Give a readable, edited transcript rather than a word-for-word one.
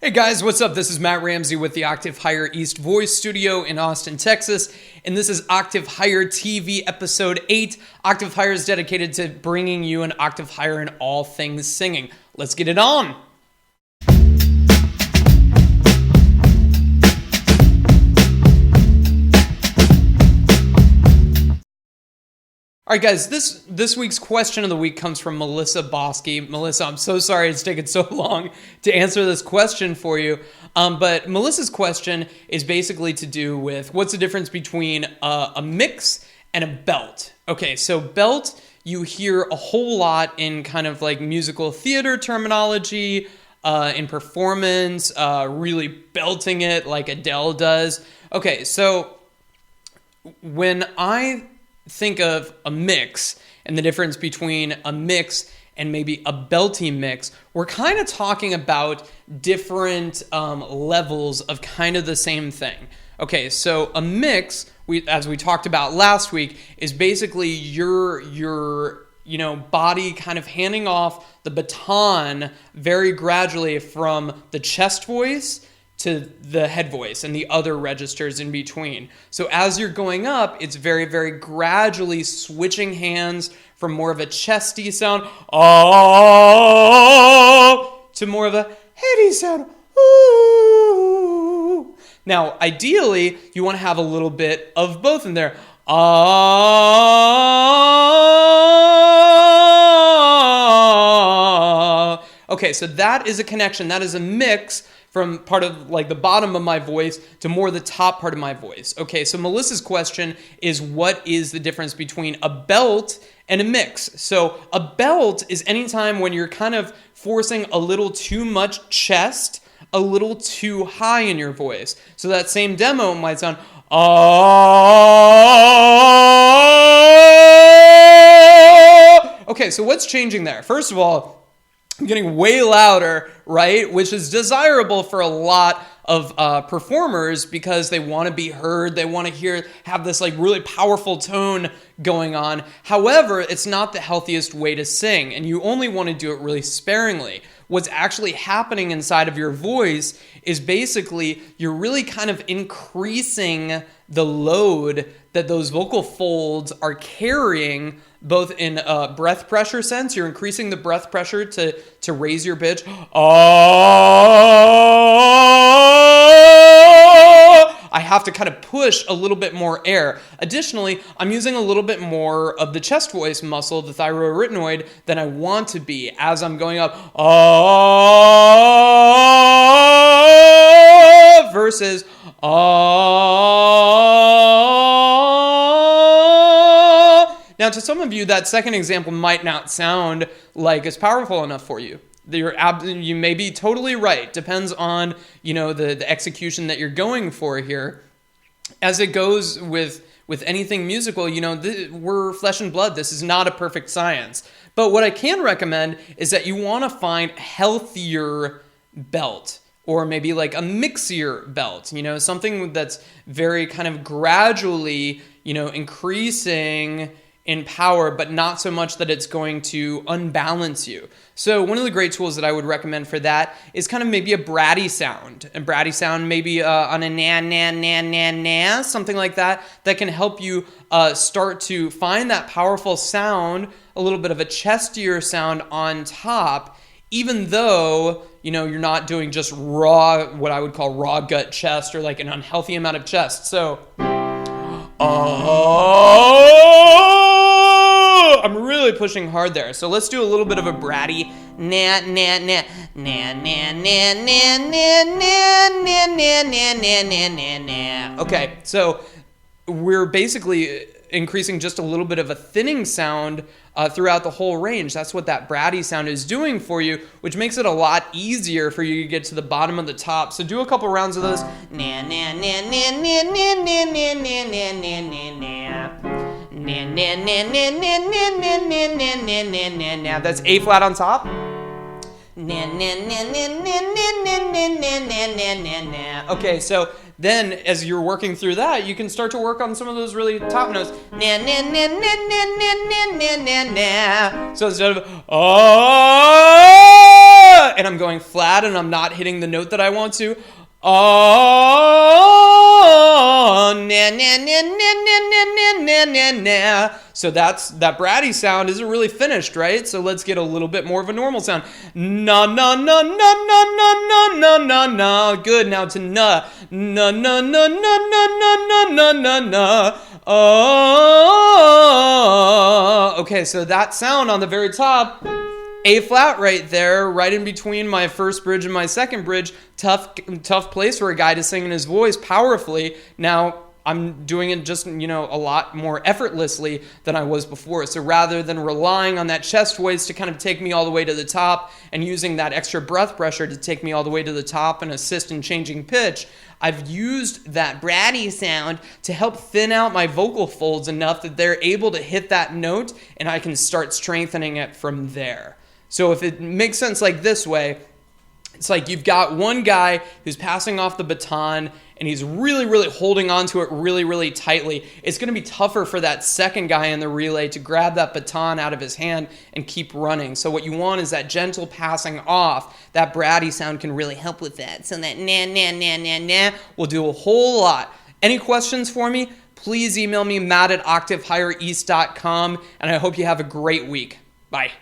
Hey guys, what's up? This is Matt Ramsey with the Octave Higher East Voice Studio in Austin, Texas, and this is Octave Higher TV Episode 8. Octave Higher is dedicated to bringing you an octave higher in all things singing. Let's get it on! All right, guys, this week's question of the week comes from Melissa Bosky. Melissa, I'm so sorry it's taken so long to answer this question for you. But Melissa's question is basically to do with what's the difference between a mix and a belt. Okay, so belt, you hear a whole lot in kind of like musical theater terminology, in performance, really belting it like Adele does. Okay, so when I think of a mix and the difference between a mix and maybe a belty mix, we're kind of talking about different levels of kind of the same thing. Okay, so a mix, as we talked about last week, is basically your body kind of handing off the baton very gradually from the chest voice to the head voice and the other registers in between. So as you're going up, it's very, very gradually switching hands from more of a chesty sound, oh, to more of a heady sound, ooh. Now, ideally, you want to have a little bit of both in there. Okay, so that is a connection. That is a mix from part of like the bottom of my voice to more the top part of my voice. Okay, so Melissa's question is, what is the difference between a belt and a mix? So a belt is anytime when you're kind of forcing a little too much chest, a little too high in your voice. So that same demo might sound, oh. Okay, so what's changing there? First of all, I'm getting way louder, right? Which is desirable for a lot of performers because they want to be heard. They want to have this like really powerful tone going on. However, it's not the healthiest way to sing, and you only want to do it really sparingly. What's actually happening inside of your voice is basically you're really kind of increasing the load that those vocal folds are carrying, both in breath pressure sense. You're increasing the breath pressure to raise your pitch. I have to kind of push a little bit more air. Additionally, I'm using a little bit more of the chest voice muscle, the thyroarytenoid, than I want to be as I'm going up. Versus Now, to some of you, that second example might not sound like it's powerful enough for you. You may be totally right. Depends on, the execution that you're going for here. As it goes with anything musical, we're flesh and blood. This is not a perfect science. But what I can recommend is that you want to find a healthier belt, or maybe like a mixier belt, something that's very kind of gradually, increasing in power, but not so much that it's going to unbalance you. So one of the great tools that I would recommend for that is kind of maybe a bratty sound. A bratty sound maybe on a na, something like that can help you start to find that powerful sound, a little bit of a chestier sound on top, even though, you're not doing just raw, what I would call raw gut chest, or like an unhealthy amount of chest. So, I'm really pushing hard there. So let's do a little bit of a bratty na na na na na na na na na na na na na. Okay, so we're basically increasing just a little bit of a thinning sound throughout the whole range. That's what that bratty sound is doing for you, which makes it a lot easier for you to get to the bottom of the top. So do a couple rounds of those. Na na na na na na na na na na na na. That's A flat on top. Okay, so then as you're working through that, you can start to work on some of those really top notes. So instead of and I'm going flat and I'm not hitting the note that I want to. Oh, na na na na na na na na na. So that bratty sound isn't really finished, right? So let's get a little bit more of a normal sound. Na na na na na na na na na na. Good. Now to na na na na na na na na na na. Oh. Okay, so that sound on the very top. A flat right there, right in between my first bridge and my second bridge. Tough place for a guy to sing in his voice powerfully. Now, I'm doing it just, a lot more effortlessly than I was before. So rather than relying on that chest voice to kind of take me all the way to the top and using that extra breath pressure to take me all the way to the top and assist in changing pitch, I've used that bratty sound to help thin out my vocal folds enough that they're able to hit that note and I can start strengthening it from there. So if it makes sense like this way, it's like you've got one guy who's passing off the baton and he's really, really holding onto it really, really tightly. It's going to be tougher for that second guy in the relay to grab that baton out of his hand and keep running. So what you want is that gentle passing off. That bratty sound can really help with that. So that na, na, na, na, na will do a whole lot. Any questions for me? Please email me, matt@octavehighereast.com, and I hope you have a great week. Bye.